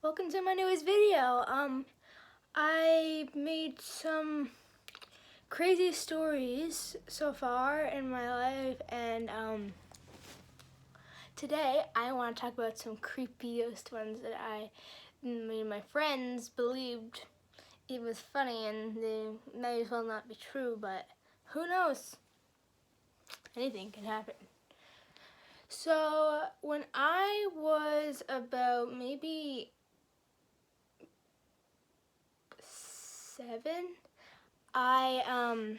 Welcome to my newest video. I made some crazy stories so far in my life, and today I want to talk about some creepiest ones that my friends believed it was funny, and they may as well not be true, but who knows? Anything can happen. So when I was about maybe 7, I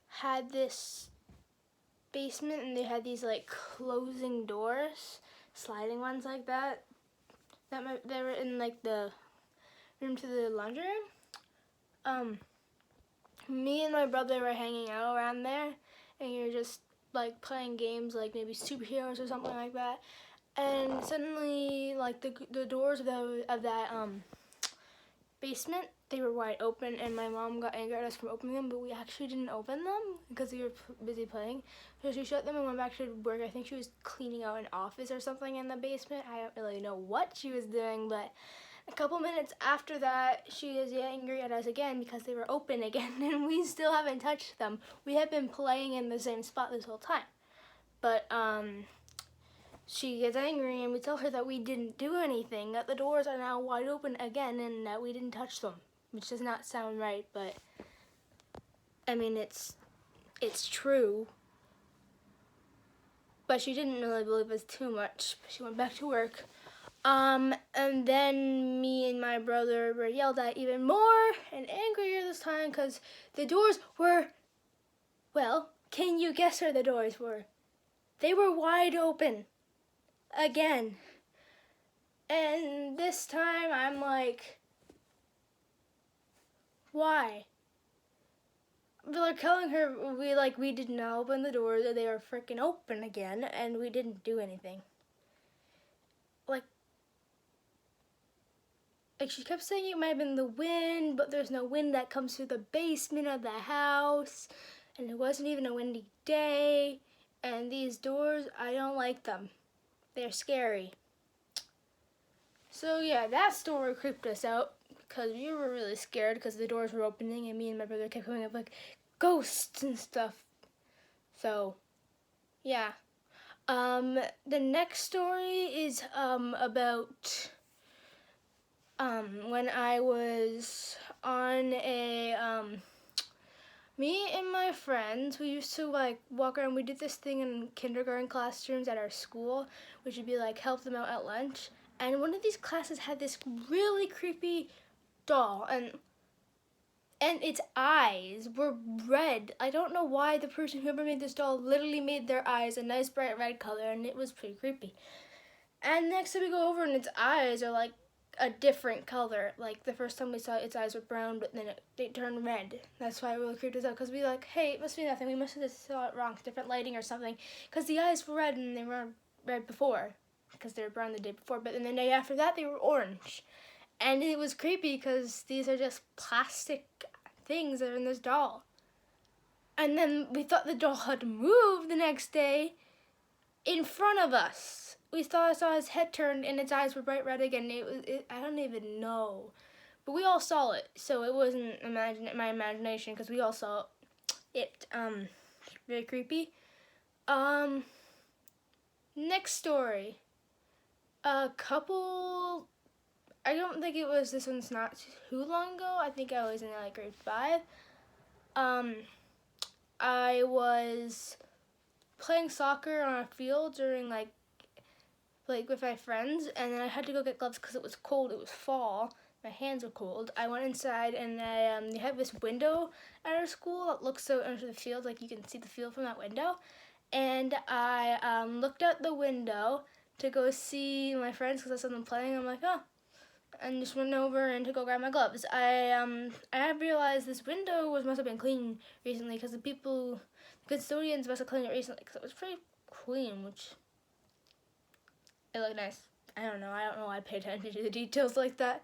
had this basement, and they had these like closing doors, sliding ones like that. They were in like the room to the laundry room. Me and my brother were hanging out around there, and we were just like playing games, like maybe superheroes or something like that. And suddenly, like the doors of that basement, they were wide open, and my mom got angry at us for opening them, but we actually didn't open them because we were busy playing. So she shut them and went back to work. I think she was cleaning out an office or something in the basement. I don't really know what she was doing, but a couple minutes after that, she was angry at us again because they were open again, and we still haven't touched them. We have been playing in the same spot this whole time. But she gets angry, and we tell her that we didn't do anything, that the doors are now wide open again, and that we didn't touch them, which does not sound right, but I mean, it's true. But she didn't really believe us too much. She went back to work. And then me and my brother were yelled at even more and angrier this time because the doors were, well, can you guess where the doors were? They were wide open again. And this time I'm like, why? We're like telling her we didn't open the doors, and they were freaking open again, and we didn't do anything. Like she kept saying it might have been the wind, but there's no wind that comes through the basement of the house, and it wasn't even a windy day. And these doors, I don't like them. They're scary. So yeah, that story creeped us out because we were really scared because the doors were opening, and me and my brother kept coming up like ghosts and stuff. So yeah. The next story is about when I was on me and my friends, we used to like walk around. We did this thing in kindergarten classrooms at our school, which would be like help them out at lunch. And one of these classes had this really creepy doll, and its eyes were red. I don't know why the person whoever made this doll literally made their eyes a nice bright red color, and it was pretty creepy. And next time we go over, and its eyes are like a different color. Like the first time we saw it, its eyes were brown, but then they turned red. That's why it really creeped us out, because we like, hey, it must be nothing. We must have just saw it wrong, it's different lighting or something. Because the eyes were red, and they were red before, because they were brown the day before. But then the day after that, they were orange. And it was creepy because these are just plastic things that are in this doll. And then we thought the doll had moved the next day in front of us. We saw his head turned, and its eyes were bright red again. I don't even know. But we all saw it, so it wasn't my imagination, because we all saw it. Very creepy. Next story. A couple, I don't think it was, this one's not too long ago. I think I was in like grade 5. I was playing soccer on a field during like with my friends, and then I had to go get gloves because it was cold. It was fall. My hands were cold. I went inside, and they have this window at our school that looks out into the field, like you can see the field from that window. And I looked out the window to go see my friends because I saw them playing. I'm like, oh, and just went over and to go grab my gloves. I have realized this window must have been clean recently, because the custodians must have cleaned it recently, because it was pretty clean, which it looked nice. I don't know why I pay attention to the details like that.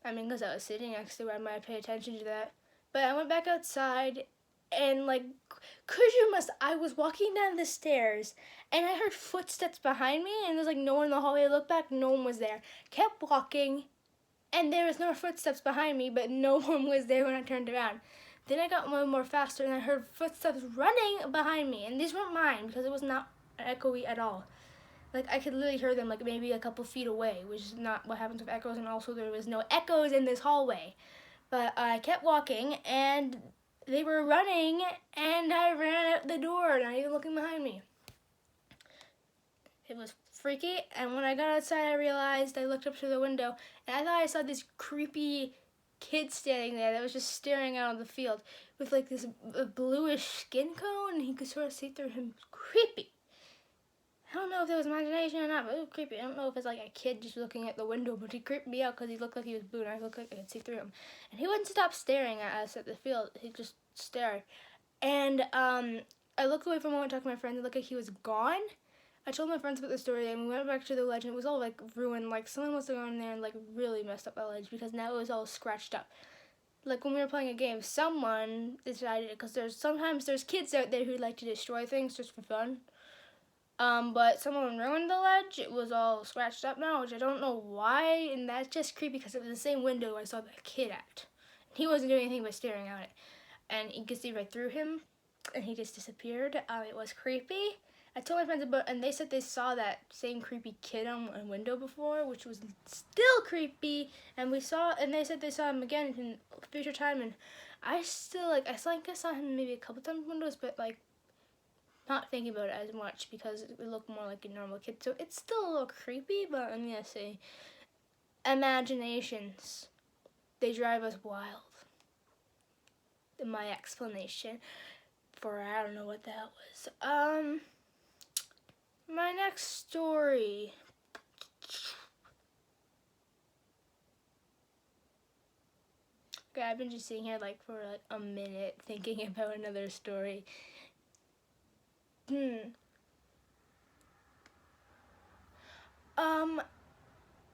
I mean, because I was sitting next to it, I might pay attention to that. But I went back outside, and like I was walking down the stairs and I heard footsteps behind me, and there's like no one in the hallway. I looked back, no one was there. Kept walking, and there was no footsteps behind me, but no one was there when I turned around. Then I got more faster, and I heard footsteps running behind me, and these weren't mine because it was not echoey at all. Like, I could literally hear them like maybe a couple feet away, which is not what happens with echoes, and also there was no echoes in this hallway. But I kept walking, and they were running, and I ran out the door, not even looking behind me. It was freaky, and when I got outside, I realized I looked up through the window, and I thought I saw this creepy kid standing there that was just staring out on the field with like this bluish skin cone, and he could sort of see through him. It was creepy. I don't know if it was imagination or not, but it was creepy. I don't know if it's like a kid just looking at the window, but he creeped me out because he looked like he was blue, and I looked like I could see through him. And he wouldn't stop staring at us at the field. He just stared. And I looked away for a moment, talked to my friends, and it looked like he was gone. I told my friends about the story, and we went back to the ledge, and it was all like ruined. Like someone must have gone in there and like really messed up that ledge because now it was all scratched up. Like when we were playing a game, someone decided, because sometimes there's kids out there who like to destroy things just for fun. But someone ruined the ledge. It was all scratched up now, which I don't know why, and that's just creepy because it was the same window I saw the kid at. He wasn't doing anything but staring at it, and you could see right through him, and he just disappeared. It was creepy. I told my friends about, and they said they saw that same creepy kid on a window before, which was still creepy. And they said they saw him again in future time, and I still I saw him maybe a couple times in windows, but like not thinking about it as much because it looked more like a normal kid. So it's still a little creepy, but I'm gonna say imaginations, they drive us wild. My explanation for I don't know what that was. My next story. Okay, I've been just sitting here like for like a minute thinking about another story.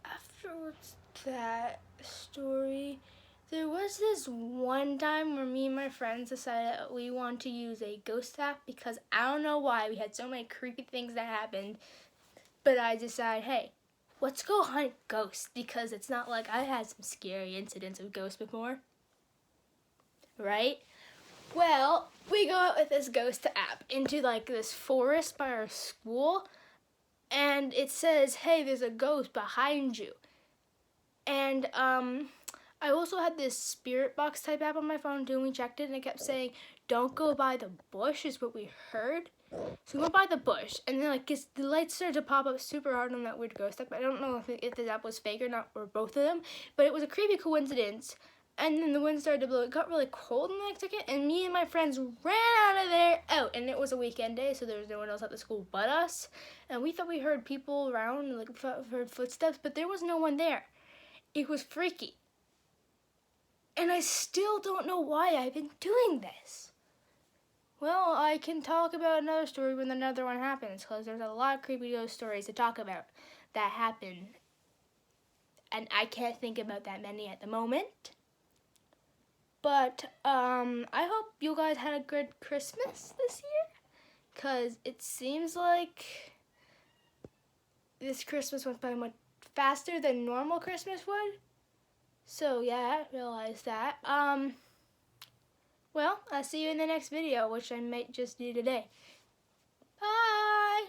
Afterwards that story, there was this one time where me and my friends decided we want to use a ghost app because I don't know why we had so many creepy things that happened, but I decided, hey, let's go hunt ghosts because it's not like I had some scary incidents with ghosts before, right? Well, we go out with this ghost app into like this forest by our school, and it says, hey, there's a ghost behind you. And I also had this spirit box type app on my phone too, and we checked it, and it kept saying, don't go by the bush is what we heard. So we went by the bush, and then like the lights started to pop up super hard on that weird ghost app. I don't know if the app was fake or not, or both of them, but it was a creepy coincidence. And then the wind started to blow. It got really cold in the next second, and me and my friends ran out of there out. And it was a weekend day, so there was no one else at the school but us. And we thought we heard people around, like heard footsteps, but there was no one there. It was freaky. And I still don't know why I've been doing this. Well, I can talk about another story when another one happens, because there's a lot of creepy ghost stories to talk about that happen. And I can't think about that many at the moment. But I hope you guys had a good Christmas this year, because it seems like this Christmas went by much faster than normal Christmas would. So yeah, I realized that. Well, I'll see you in the next video, which I might just do today. Bye!